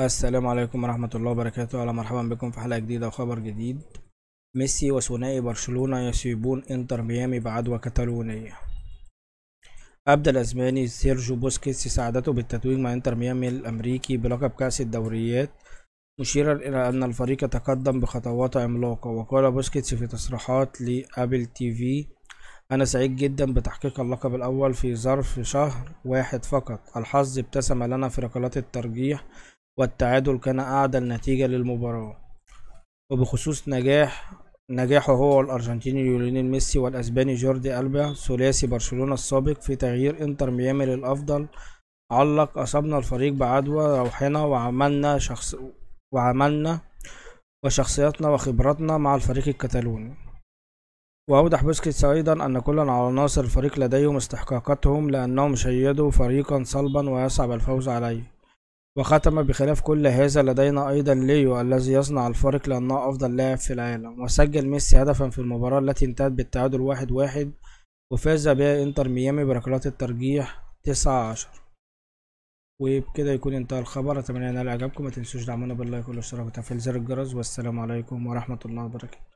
السلام عليكم ورحمة الله وبركاته. أهلا مرحبا بكم في حلقة جديدة وخبر جديد. ميسي وثنائي برشلونة يسيبون انتر ميامي بعدوى كتالونية. أبدى الأسباني سيرجيو بوسكيتس سعادته بالتتويج مع انتر ميامي الأمريكي بلقب كأس الدوريات، مشيرا إلى أن الفريق يتقدم بخطوات عملاقة. وقال بوسكيتس في تصريحات لأبل تي في: أنا سعيد جدا بتحقيق اللقب الأول في ظرف شهر واحد فقط. الحظ ابتسم لنا في ركلات الترجيح والتعادل كان أعدل نتيجة للمباراة. وبخصوص نجاحه هو والأرجنتيني ليونيل ميسي والأسباني جوردي ألبا ثلاثي برشلونة السابق في تغيير انتر ميامي للأفضل، علق: أصبنا الفريق بعدوى روحنا وعملنا وشخصيتنا وخبرتنا مع الفريق الكتالوني. وأوضح بوسكيتس أيضا أن كل عناصر الفريق لديهم استحقاقاتهم لأنهم شيدوا فريقا صلبا ويصعب الفوز عليه. وختم: بخلاف كل هذا لدينا أيضا ليو الذي يصنع الفارق لأنه أفضل لاعب في العالم. وسجل ميسي هدفا في المباراة التي انتهت بالتعادل 1-1 وفاز بها انتر ميامي بركلات الترجيح 19. وبكده يكون انتهى الخبر. أتمنى أن ينال إعجابكم. متنسوش دعمونا باللايك والاشتراك وتفعيل زر الجرس، والسلام عليكم ورحمة الله وبركاته.